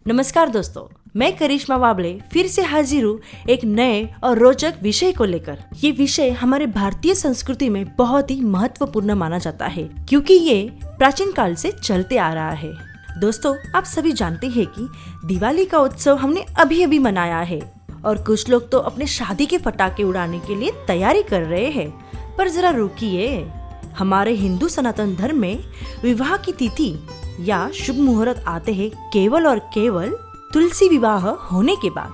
नमस्कार दोस्तों, मैं करिश्मा वाबले फिर से हाजिर हूँ एक नए और रोचक विषय को लेकर। ये विषय हमारे भारतीय संस्कृति में बहुत ही महत्वपूर्ण माना जाता है क्योंकि ये प्राचीन काल से चलते आ रहा है। दोस्तों, आप सभी जानते हैं कि दिवाली का उत्सव हमने अभी अभी मनाया है और कुछ लोग तो अपने शादी के पटाखे उड़ाने के लिए तैयारी कर रहे हैं। पर जरा रुकिए, हमारे हिंदू सनातन धर्म में विवाह की तिथि या शुभ मुहूर्त आते हैं केवल और केवल तुलसी विवाह होने के बाद।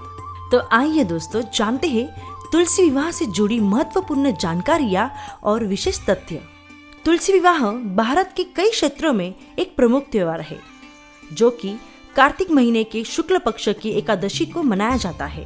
तो आइए दोस्तों, जानते हैं तुलसी विवाह से जुड़ी महत्वपूर्ण जानकारियाँ और विशेष तथ्य। तुलसी विवाह भारत के कई क्षेत्रों में एक प्रमुख त्योहार है जो कि कार्तिक महीने के शुक्ल पक्ष की एकादशी को मनाया जाता है।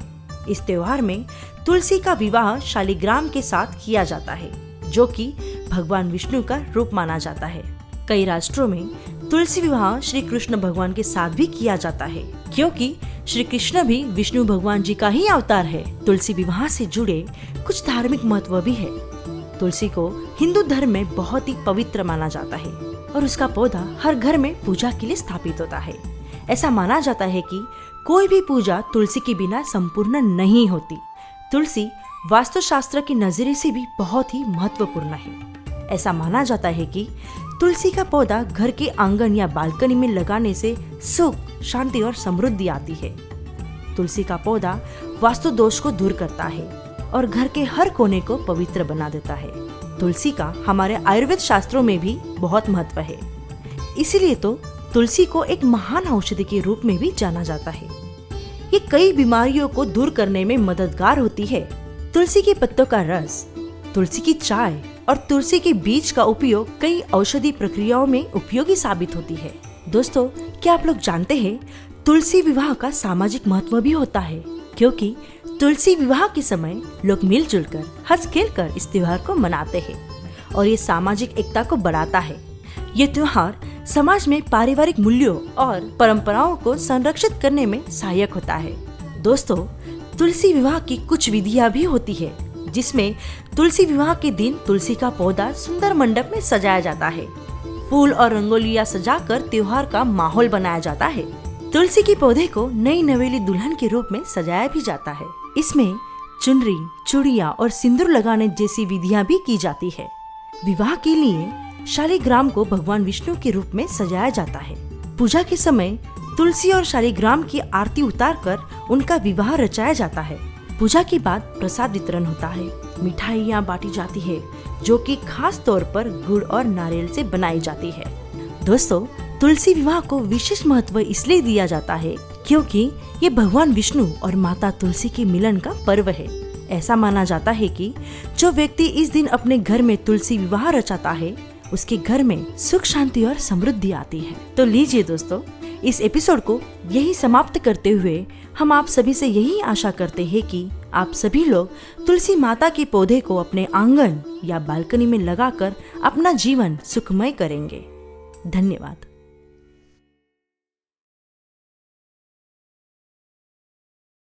इस त्योहार में तुलसी का विवाह शालिग्राम के साथ किया जाता है जो कि भगवान विष्णु का रूप माना जाता है। कई राष्ट्रों में तुलसी विवाह श्री कृष्ण भगवान के साथ भी किया जाता है क्योंकि श्री कृष्ण भी विष्णु भगवान जी का ही अवतार है। तुलसी विवाह से जुड़े कुछ धार्मिक महत्व भी है। तुलसी को हिंदू धर्म में बहुत ही पवित्र माना जाता है और उसका पौधा हर घर में पूजा के लिए स्थापित होता है। ऐसा माना जाता है कि कोई भी पूजा तुलसी के बिना संपूर्ण नहीं होती। तुलसी वास्तुशास्त्र के नजरिए से भी बहुत ही महत्वपूर्ण है। ऐसा माना जाता है कि तुलसी का पौधा घर के आंगन या बालकनी में लगाने से सुख, शांति और समृद्धि आती है। तुलसी का पौधा वास्तु दोष को दूर करता है और घर के हर कोने को पवित्र बना देता है। तुलसी का हमारे आयुर्वेद शास्त्रों में भी बहुत महत्व है। इसीलिए तो तुलसी को एक महान औषधि के रूप में भी जाना जाता है। ये कई बीमारियों को दूर करने में मददगार होती है। तुलसी के पत्तों का रस, तुलसी की चाय और तुलसी के बीज का उपयोग कई औषधि प्रक्रियाओं में उपयोगी साबित होती है। दोस्तों, क्या आप लोग जानते हैं तुलसी विवाह का सामाजिक महत्व भी होता है क्योंकि तुलसी विवाह के समय लोग मिलजुल कर हंस खेल कर इस त्योहार को मनाते हैं और ये सामाजिक एकता को बढ़ाता है। ये त्योहार समाज में पारिवारिक मूल्यों और परंपराओं को संरक्षित करने में सहायक होता है। दोस्तों, तुलसी विवाह की कुछ विधियां भी होती है जिसमें तुलसी विवाह के दिन तुलसी का पौधा सुंदर मंडप में सजाया जाता है। फूल और रंगोलियां सजाकर त्योहार का माहौल बनाया जाता है। तुलसी के पौधे को नई नवेली दुल्हन के रूप में सजाया भी जाता है। इसमें चुनरी, चूड़ियां और सिंदूर लगाने जैसी विधियां भी की जाती है। विवाह के लिए शालिग्राम को भगवान विष्णु के रूप में सजाया जाता है। पूजा के समय तुलसी और शालिग्राम की आरती उतारकर उनका विवाह रचाया जाता है। पूजा के बाद प्रसाद वितरण होता है। मिठाइयाँ बांटी जाती है जो कि खास तौर पर गुड़ और नारियल से बनाई जाती है। दोस्तों, तुलसी विवाह को विशेष महत्व इसलिए दिया जाता है क्योंकि ये भगवान विष्णु और माता तुलसी के मिलन का पर्व है। ऐसा माना जाता है कि जो व्यक्ति इस दिन अपने घर में तुलसी विवाह रचाता है उसके घर में सुख, शांति और समृद्धि आती है। तो लीजिए दोस्तों, इस एपिसोड को यही समाप्त करते हुए हम आप सभी से यही आशा करते हैं कि आप सभी लोग तुलसी माता के पौधे को अपने आंगन या बालकनी में लगाकर अपना जीवन सुखमय करेंगे। धन्यवाद।